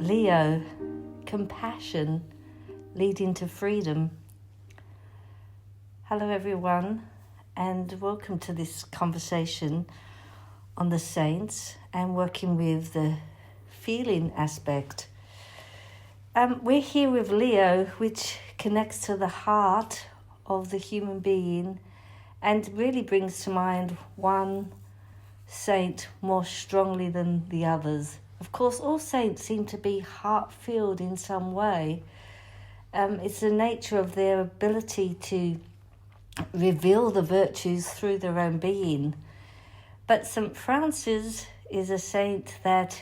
Leo, compassion leading to freedom. Hello everyone, and welcome to this conversation on the saints and working with the feeling aspect. We're here with Leo, which connects to the heart of the human being and really brings to mind one saint more strongly than the others. Of course, all saints seem to be heart-filled in some way. It's the nature of their ability to reveal the virtues through their own being. But St. Francis is a saint that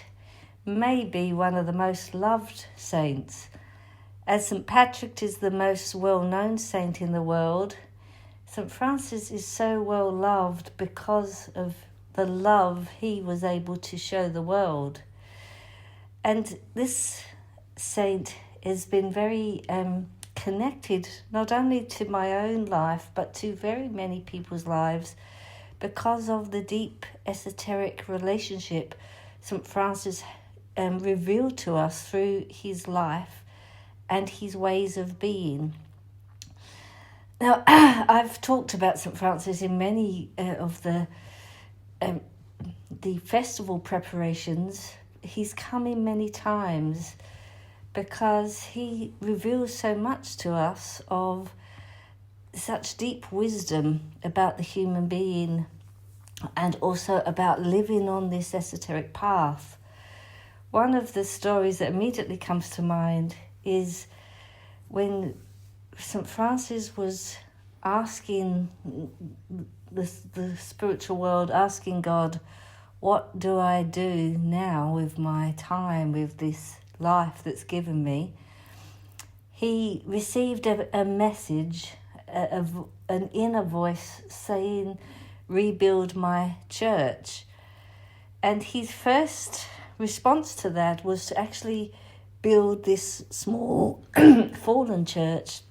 may be one of the most loved saints. As St. Patrick is the most well-known saint in the world, St. Francis is so well loved because of the love he was able to show the world. And this saint has been very connected not only to my own life but to very many people's lives because of the deep esoteric relationship St. Francis revealed to us through his life and his ways of being. Now, I've talked about St. Francis in many of the festival preparations. He's come in many times because he reveals so much to us of such deep wisdom about the human being and also about living on this esoteric path. One of the stories that immediately comes to mind is when St. Francis was asking the spiritual world, asking God, what do I do now with my time, with this life that's given me? He received a message, an inner voice saying, rebuild my church. And his first response to that was to actually build this small fallen church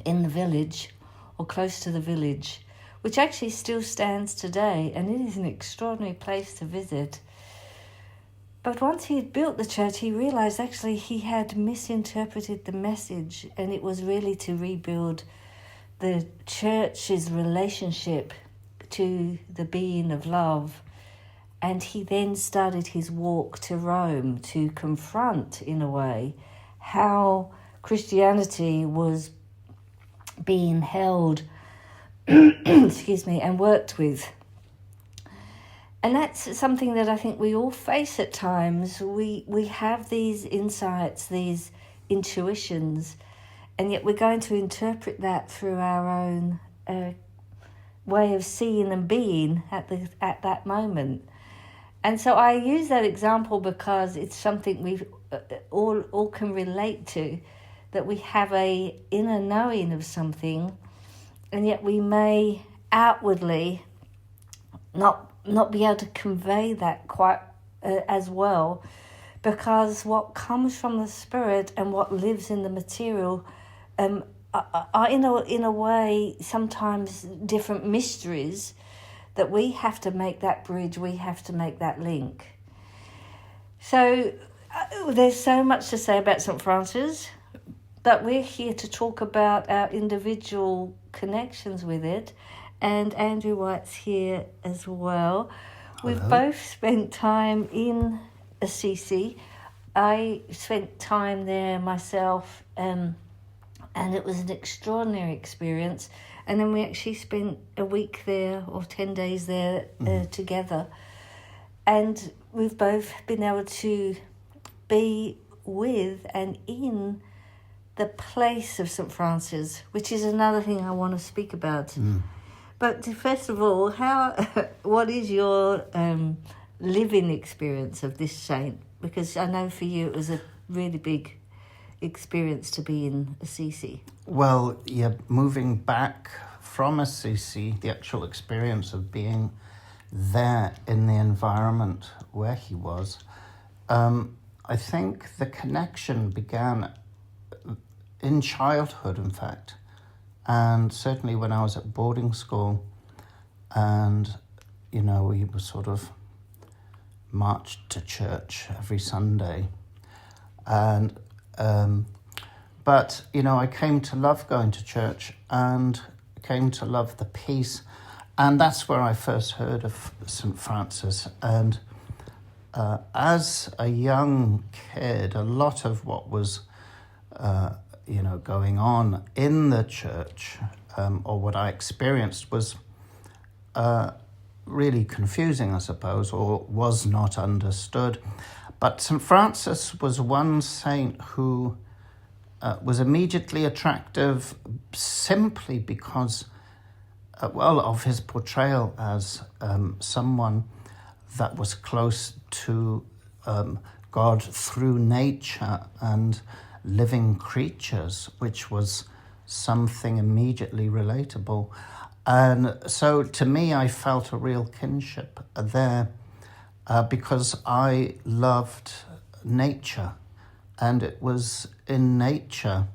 in the village or close to the village, which actually still stands today, and it is an extraordinary place to visit. But once he had built the church, he realized actually he had misinterpreted the message, and it was really to rebuild the church's relationship to the being of love. And he then started his walk to Rome to confront, in a way, how Christianity was being held and worked with. And that's something that I think we all face at times. We have these insights, these intuitions, and yet we're going to interpret that through our own way of seeing and being at that moment. And so I use that example because it's something we all can relate to, that we have a inner knowing of something, and yet we may outwardly not be able to convey that quite as well, because what comes from the spirit and what lives in the material are in a way sometimes different mysteries that we have to make that bridge, we have to make that link. So there's so much to say about St. Francis, but we're here to talk about our individual connections with it, and Andrew White's here as well. Hello. We've both spent time in Assisi. I spent time there myself, and it was an extraordinary experience. And then we actually spent a week there or 10 days there together. And we've both been able to be with and in the place of St. Francis, which is another thing I want to speak about. But first of all, what is your living experience of this saint? Because I know for you it was a really big experience to be in Assisi. Well, yeah, moving back from Assisi, the actual experience of being there in the environment where he was, I think the connection began in childhood, in fact. And certainly when I was at boarding school and, we were sort of marched to church every Sunday, And but I came to love going to church and came to love the peace, and that's where I first heard of St. Francis. And as a young kid, a lot of what was going on in the church, or what I experienced, was really confusing, I suppose, or was not understood. But St. Francis was one saint who was immediately attractive simply because, of his portrayal as someone that was close to God through nature and living creatures, which was something immediately relatable. And so to me, I felt a real kinship there because I loved nature, and it was in nature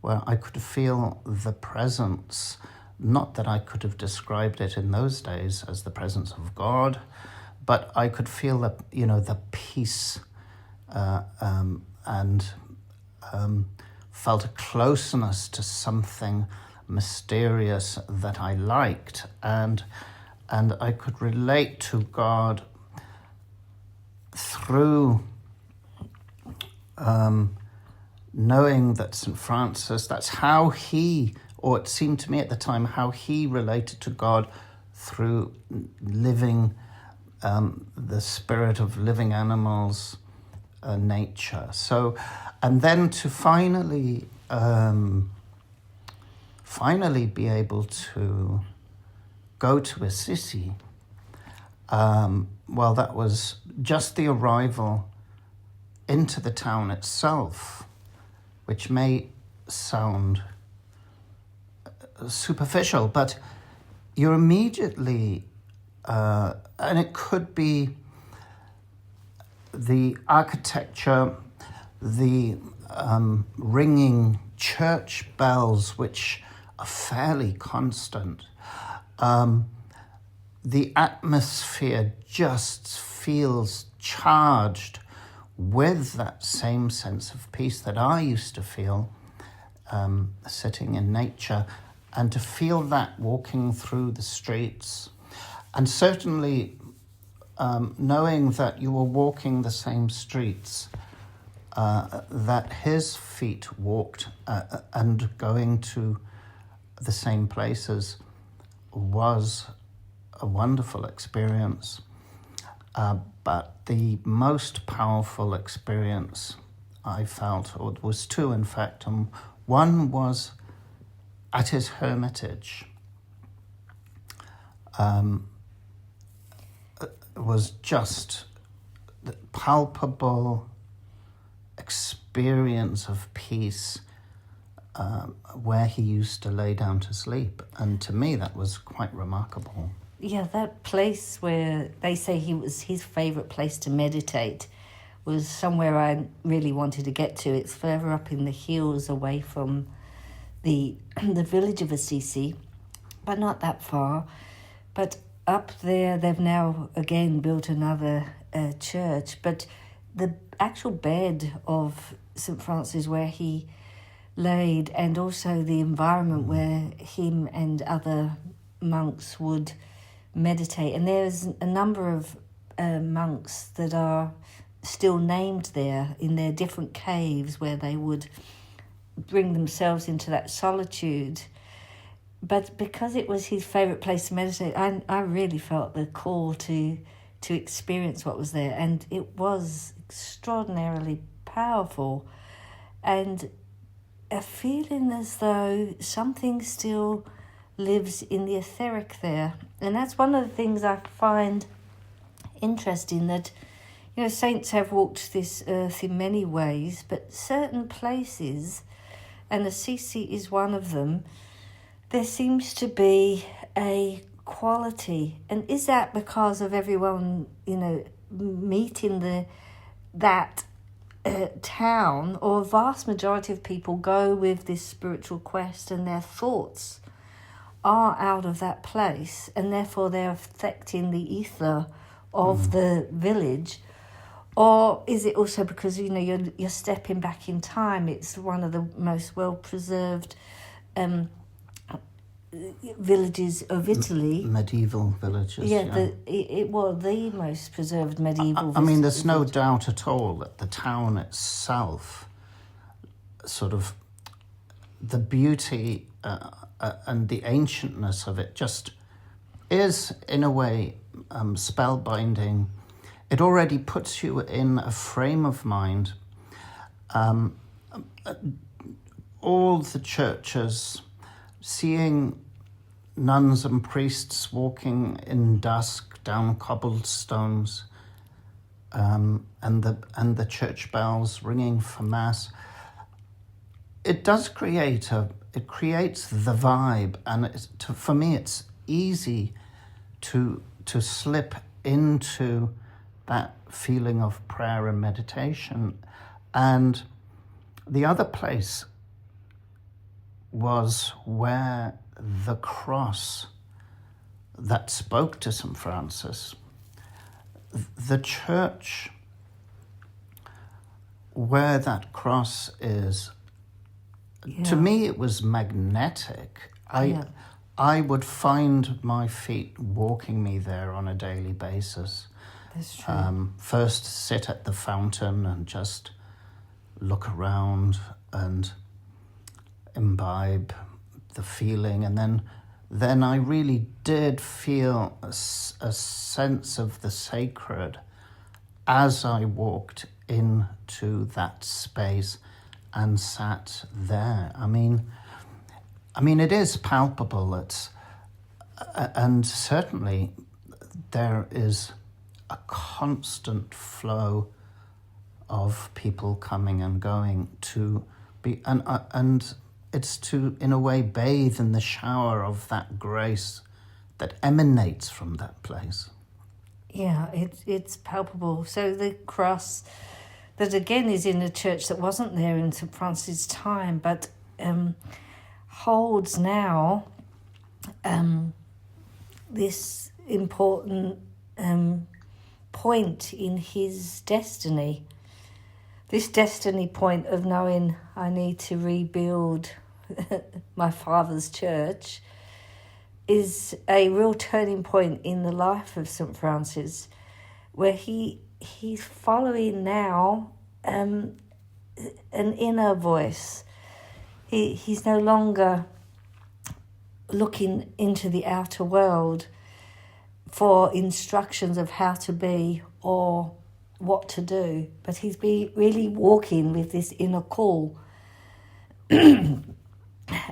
where I could feel the presence, not that I could have described it in those days as the presence of God, but I could feel the peace and felt a closeness to something mysterious that I liked, and I could relate to God through knowing that St. Francis, that's how he, or it seemed to me at the time, how he related to God through living the spirit of living animals, nature. So, and then to finally be able to go to Assisi, that was just the arrival into the town itself, which may sound superficial, but you're immediately, and it could be the architecture, the ringing church bells, which are fairly constant. The atmosphere just feels charged with that same sense of peace that I used to feel sitting in nature, and to feel that walking through the streets, and certainly knowing that you were walking the same streets that his feet walked and going to the same places was a wonderful experience. But the most powerful experience I felt, or was two in fact, one was at his hermitage. Was just the palpable experience of peace where he used to lay down to sleep. And to me, that was quite remarkable. Yeah, that place where they say he was his favourite place to meditate was somewhere I really wanted to get to. It's further up in the hills away from the village of Assisi, but not that far. But up there, they've now again built another church, but the actual bed of St. Francis where he laid, and also the environment where him and other monks would meditate. And there's a number of monks that are still named there in their different caves where they would bring themselves into that solitude. But because it was his favourite place to meditate, I really felt the call to experience what was there. And it was extraordinarily powerful. And a feeling as though something still lives in the etheric there. And that's one of the things I find interesting, that, saints have walked this earth in many ways, but certain places, and Assisi is one of them, there seems to be a quality. And is that because of everyone, meeting that town, or a vast majority of people go with this spiritual quest and their thoughts are out of that place, and therefore they're affecting the ether of the village? Or is it also because, you know, you're stepping back in time? It's one of the most well-preserved villages of Italy. Medieval villages. Yeah, the most preserved medieval I mean, there's no doubt at all that the town itself, sort of, the beauty and the ancientness of it just is, in a way, spellbinding. It already puts you in a frame of mind. All the churches, seeing nuns and priests walking in dusk down cobblestones, and the church bells ringing for mass, it does creates the vibe, and for me it's easy to slip into that feeling of prayer and meditation. And the other place was where the cross that spoke to St. Francis, the church where that cross is, to me it was magnetic. I would find my feet walking me there on a daily basis. That's true. First sit at the fountain and just look around and imbibe the feeling, and then I really did feel a sense of the sacred as I walked into that space and sat there. I mean it is palpable. And certainly there is a constant flow of people coming and going to be, and it's to, in a way, bathe in the shower of that grace that emanates from that place. Yeah, it's palpable. So the cross, that again is in a church that wasn't there in St. Francis' time, but holds now this important point in his destiny. This destiny point of knowing I need to rebuild my father's church is a real turning point in the life of St. Francis, where he's following now an inner voice. He's no longer looking into the outer world for instructions of how to be or what to do, but he's really walking with this inner call.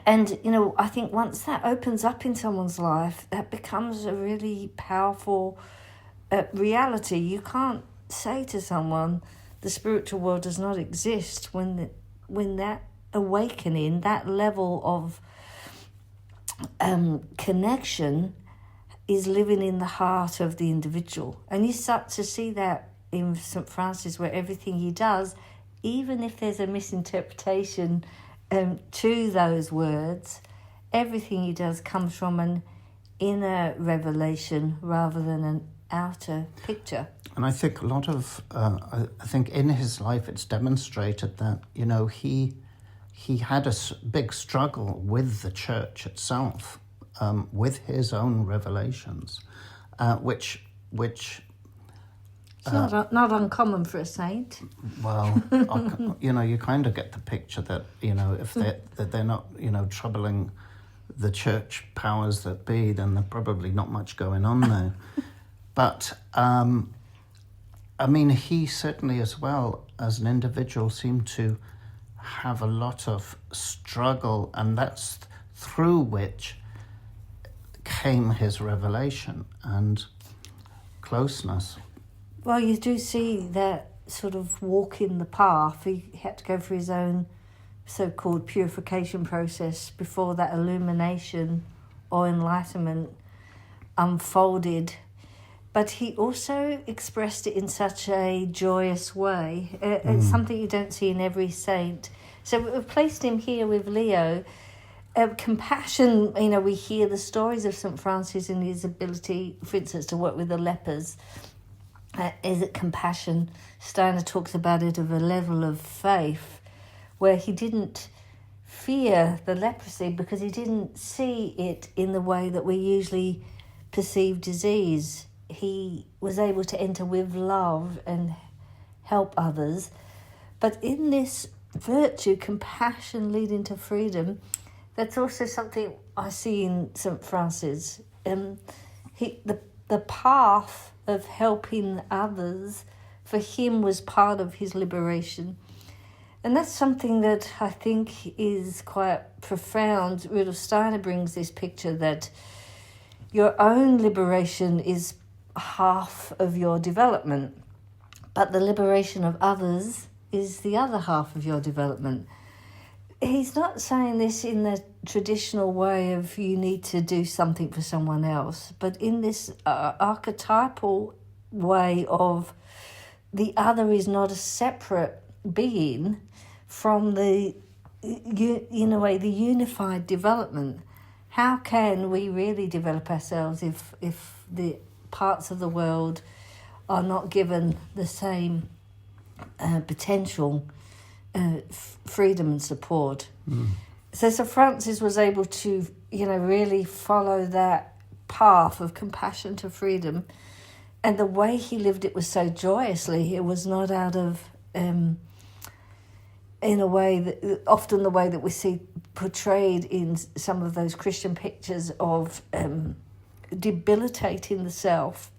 And, you know, I think once that opens up in someone's life, that becomes a really powerful reality. You can't say to someone the spiritual world does not exist when that awakening, that level of connection is living in the heart of the individual. And you start to see that in St. Francis, where everything he does, even if there's a misinterpretation to those words, everything he does comes from an inner revelation rather than an outer picture. And I think a lot of, I think in his life it's demonstrated that, you know, he had a big struggle with the church itself, with his own revelations, which it's not uncommon for a saint. Well, you know, you kind of get the picture that, you know, if they're not, you know, troubling the church powers that be, then there's probably not much going on there. But, I mean, he certainly as well, as an individual, seemed to have a lot of struggle, and that's through which came his revelation and closeness. Well, you do see that sort of walk in the path. He had to go through his own so-called purification process before that illumination or enlightenment unfolded. But he also expressed it in such a joyous way. It's something you don't see in every saint. So we've placed him here with Leo. Compassion, you know, we hear the stories of St. Francis and his ability, for instance, to work with the lepers. Is it compassion? Steiner talks about it of a level of faith where he didn't fear the leprosy because he didn't see it in the way that we usually perceive disease. He was able to enter with love and help others. But in this virtue, compassion leading to freedom, that's also something I see in St. Francis. The path of helping others for him was part of his liberation. And that's something that I think is quite profound. Rudolf Steiner brings this picture that your own liberation is half of your development, but the liberation of others is the other half of your development. He's not saying this in the traditional way of you need to do something for someone else, but in this archetypal way of the other is not a separate being from the, in a way, the unified development. How can we really develop ourselves if the parts of the world are not given the same potential freedom and support? So Sir Francis was able to, really follow that path of compassion to freedom, and the way he lived it was so joyously. It was not out of, in a way that often the way that we see portrayed in some of those Christian pictures of debilitating the self.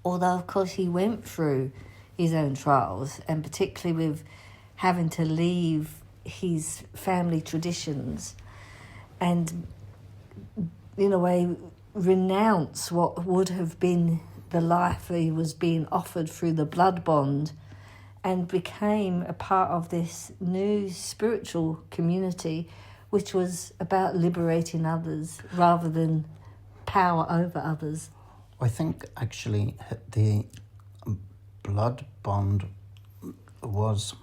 Although of course he went through his own trials, and particularly with having to leave his family traditions and, in a way, renounce what would have been the life he was being offered through the blood bond, and became a part of this new spiritual community, which was about liberating others rather than power over others. I think actually the blood bond was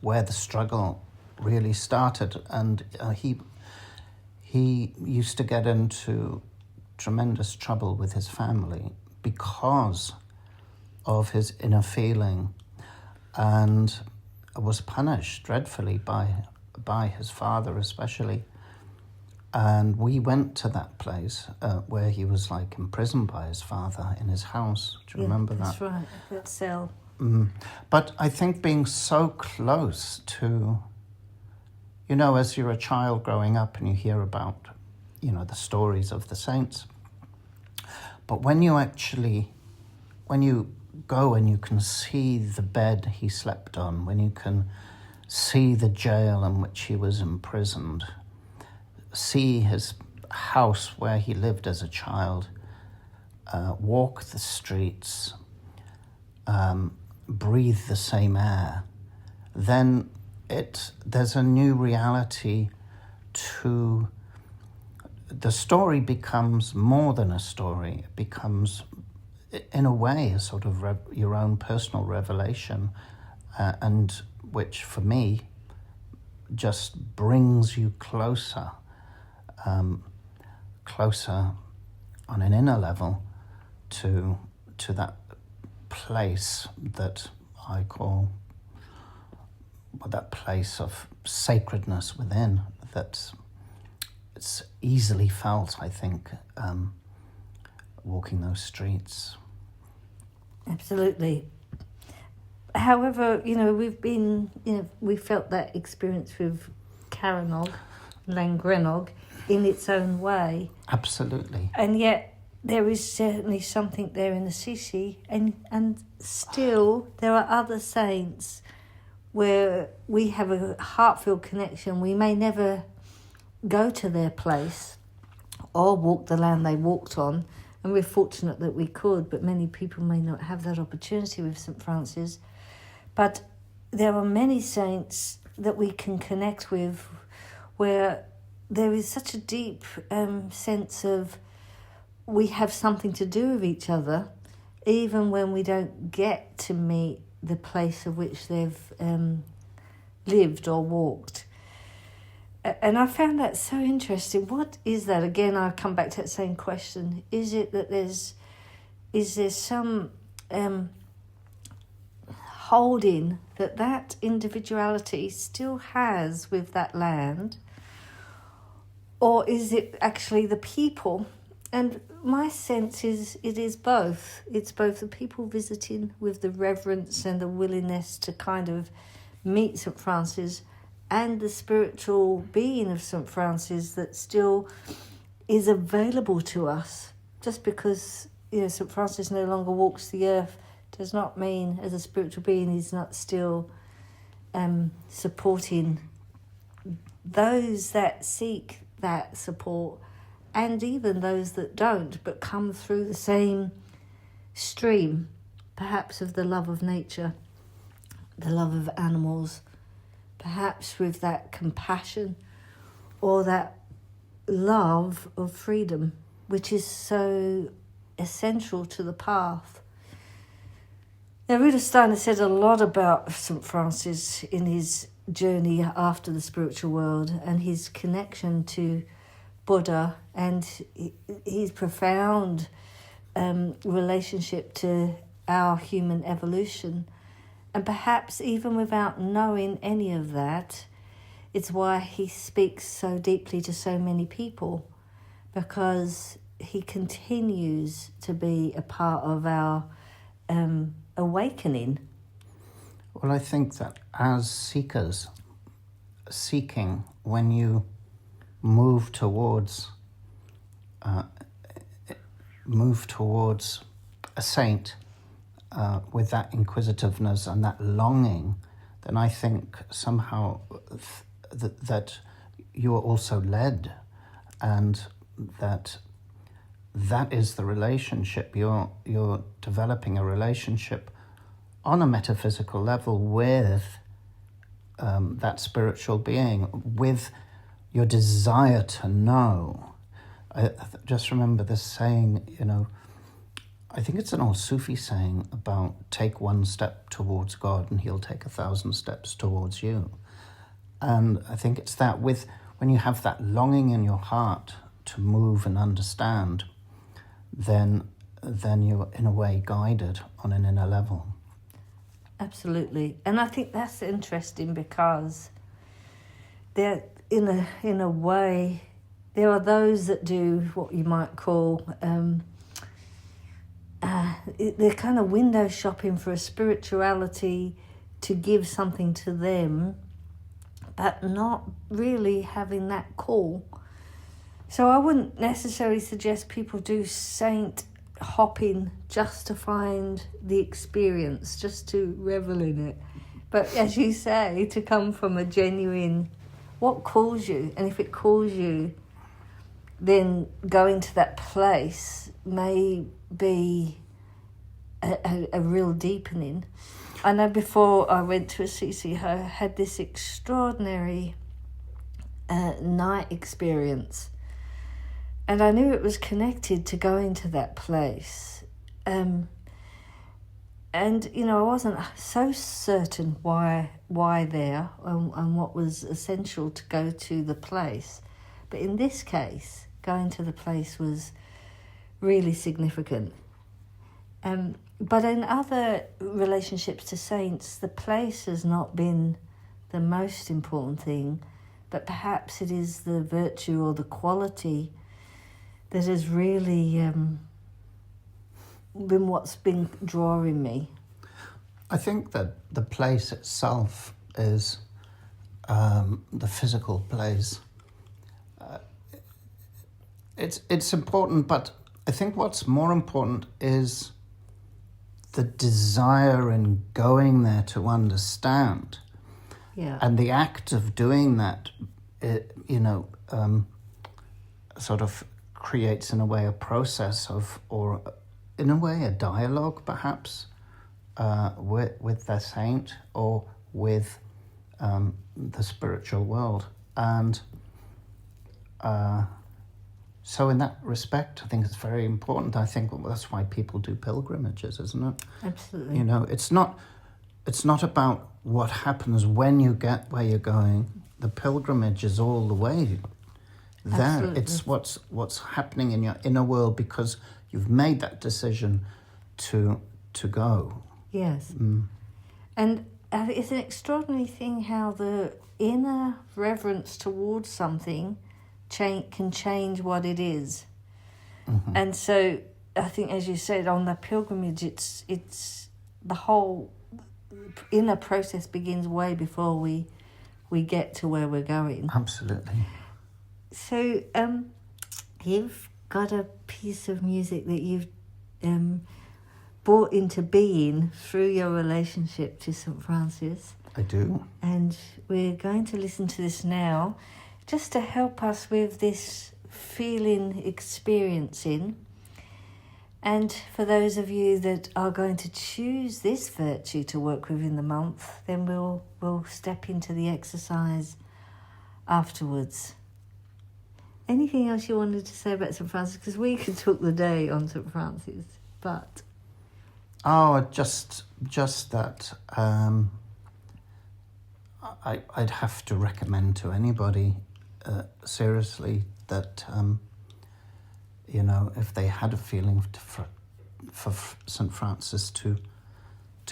where the struggle really started, and he used to get into tremendous trouble with his family because of his inner feeling, and was punished dreadfully by his father especially. And we went to that place where he was imprisoned by his father in his house. Do you remember that? That's right, that cell. But I think being so close to, as you're a child growing up and you hear about, the stories of the saints. But when you go and you can see the bed he slept on, when you can see the jail in which he was imprisoned, see his house where he lived as a child, walk the streets, breathe the same air, then there's a new reality to the story. Becomes more than a story. It becomes, in a way, a sort of your own personal revelation, and which for me just brings you closer on an inner level to that place that I call that place of sacredness within, that it's easily felt, I think, walking those streets. Absolutely. However, we felt that experience with Caranog, Llangrennog, in its own way. Absolutely. And yet there is certainly something there in Assisi, and still there are other saints where we have a heartfelt connection. We may never go to their place or walk the land they walked on, and we're fortunate that we could, but many people may not have that opportunity with St. Francis. But there are many saints that we can connect with where there is such a deep sense of we have something to do with each other, even when we don't get to meet the place of which they've lived or walked. And I found that so interesting. What is that? Again, I come back to that same question. Is it that is there some holding that individuality still has with that land? Or is it actually the people? And my sense is it is both. It's both the people visiting with the reverence and the willingness to kind of meet St. Francis, and the spiritual being of St. Francis that still is available to us. Just because St. Francis no longer walks the earth does not mean, as a spiritual being, he's not still supporting those that seek that support, and even those that don't, but come through the same stream, perhaps of the love of nature, the love of animals, perhaps with that compassion or that love of freedom, which is so essential to the path. Now, Rudolf Steiner said a lot about St. Francis in his journey after the spiritual world and his connection to Buddha and his profound relationship to our human evolution. And perhaps even without knowing any of that, it's why he speaks so deeply to so many people, because he continues to be a part of our awakening. Well, I think that as seekers, seeking, when you move towards a saint with that inquisitiveness and that longing, then I think somehow that you are also led, and that is the relationship. You're developing a relationship on a metaphysical level with that spiritual being, with your desire to know. I just remember this saying, I think it's an old Sufi saying about take one step towards God and he'll take 1,000 steps towards you. And I think it's that when you have that longing in your heart to move and understand, then you're in a way guided on an inner level. Absolutely. And I think that's interesting, because there, in a way, there are those that do what you might call they're kind of window shopping for a spirituality to give something to them, but not really having that call. So I wouldn't necessarily suggest people do saint hopping just to find the experience, just to revel in it. But as you say, to come from a genuine, what calls you? And if it calls you, then going to that place may be a real deepening. I know before I went to Assisi, I had this extraordinary night experience. And I knew it was connected to going to that place. And, I wasn't so certain why there and what was essential to go to the place. But in this case, going to the place was really significant. But in other relationships to saints, the place has not been the most important thing, but perhaps it is the virtue or the quality that has really been what's been drawing me. I think that the place itself is the physical place. It's important, but I think what's more important is the desire in going there to understand. Yeah. And the act of doing that, sort of creates in a way a process or in a way a dialogue perhaps with the saint or with the spiritual world. And so in that respect, I think it's very important. I think that's why people do pilgrimages, isn't it? Absolutely. It's not about what happens when you get where you're going. The pilgrimage is all the way there. Absolutely. It's what's happening in your inner world because you've made that decision to go. Yes. And it's an extraordinary thing how the inner reverence towards something can change what it is. Mm-hmm. And so I think, as you said, on the pilgrimage, it's the whole inner process begins way before we get to where we're going. Absolutely. So you've got a piece of music that you've brought into being through your relationship to St. Francis. I do. And we're going to listen to this now just to help us with this feeling, experiencing. And for those of you that are going to choose this virtue to work with in the month, then we'll step into the exercise afterwards. Anything else you wanted to say about St. Francis? Because we could talk the day on St. Francis, but... Oh, just that I'd have to recommend to anybody, seriously, that, if they had a feeling for St. Francis to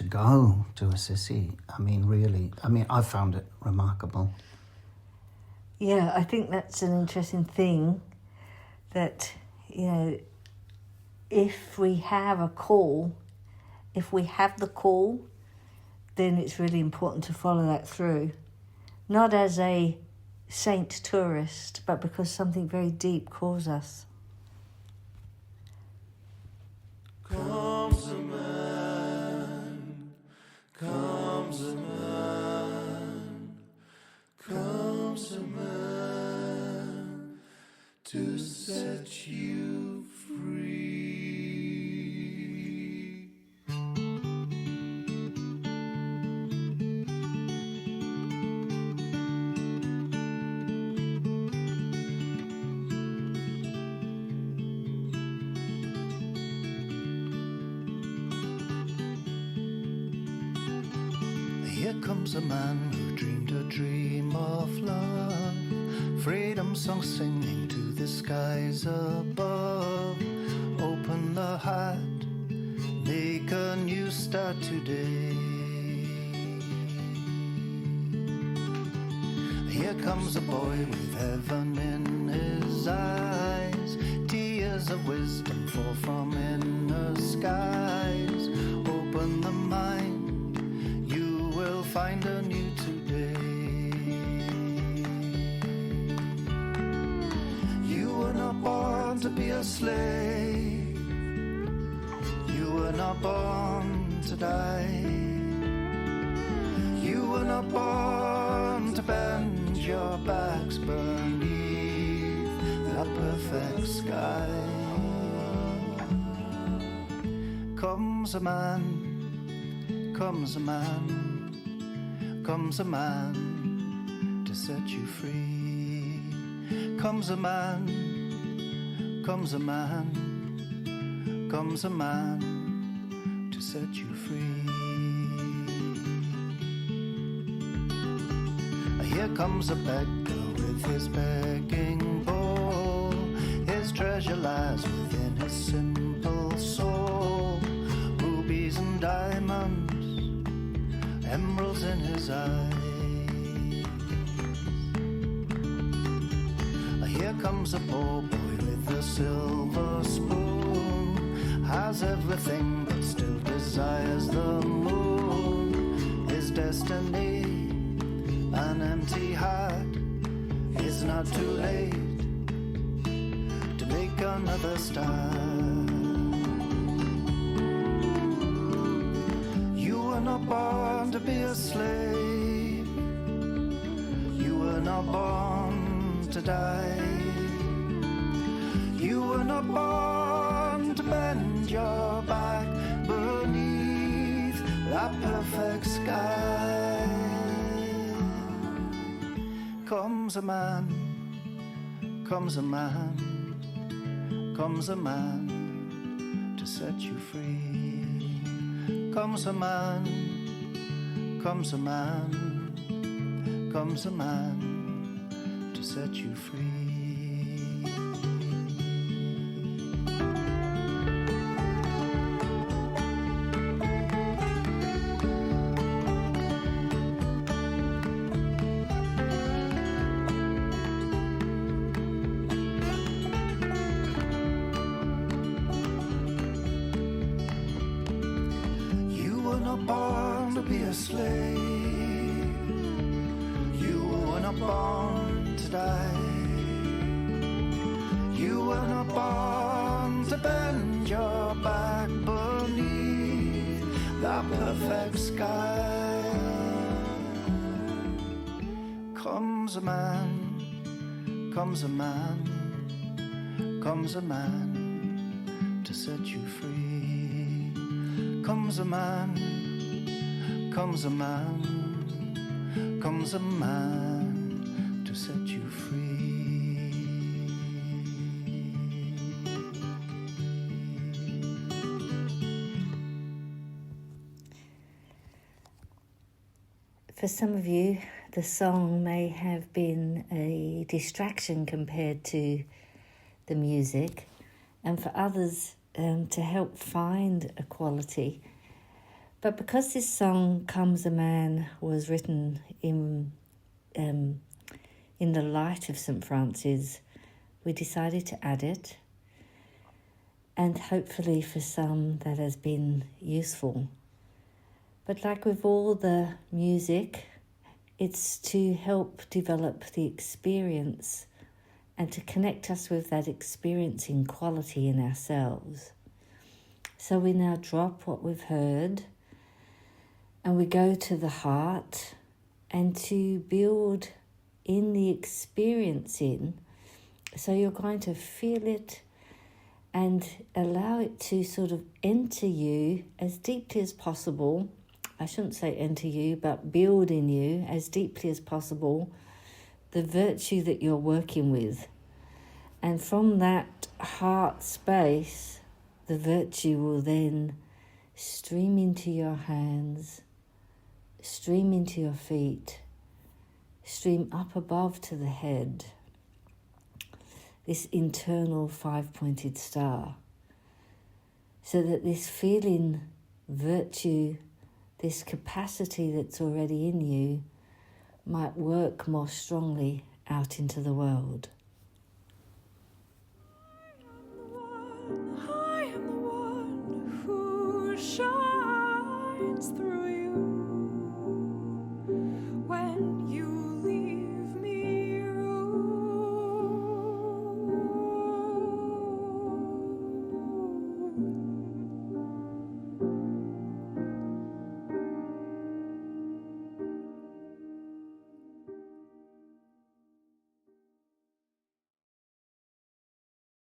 go to Assisi. I mean, really, I found it remarkable. Yeah, I think that's an interesting thing that, if we have a call, if we have the call, then it's really important to follow that through. Not as a saint tourist, but because something very deep calls us. Comes a man, comes a man, comes a man to set you free. Here comes a man who dreamed a dream of love, freedom song singing to the skies above. Open the heart, make a new start today. Here comes a boy with heaven in his eyes, tears of wisdom fall from inner skies. Open the mind, find a new today. You were not born to be a slave. You were not born to die. You were not born to bend your backs beneath that perfect sky. Comes a man, comes a man, comes a man to set you free. Comes a man, comes a man, comes a man to set you free. Here comes a beggar with his begging bowl. His treasure lies within his simple soul. Rubies and diamonds, emeralds in his eyes. Here comes a poor boy with a silver spoon, has everything but still desires the moon. His destiny, an empty heart, it's not too late to make another start. You were not born to be a slave. You were not born to die. You were not born to bend your back beneath that perfect sky. Comes a man, comes a man, comes a man to set you free. Comes a man, comes a man, comes a man to set you free. not born to be a slave. You were not born to die. You were not born to bend your back beneath that perfect sky. Comes a man, comes a man, comes a man to set you free. Comes a man, comes a man, comes a man to set you free. For some of you, the song may have been a distraction compared to the music, and for others to help find a quality. But because this song, Comes a Man, was written in the light of St. Francis, we decided to add it, and hopefully for some that has been useful. But like with all the music, it's to help develop the experience and to connect us with that experiencing quality in ourselves. So we now drop what we've heard and we go to the heart and to build in the experiencing. So you're going to feel it and allow it to sort of enter you as deeply as possible. I shouldn't say enter you, but build in you as deeply as possible the virtue that you're working with. And from that heart space, the virtue will then stream into your hands, stream into your feet, stream up above to the head, this internal five-pointed star, so that this feeling, virtue, this capacity that's already in you might work more strongly out into the world.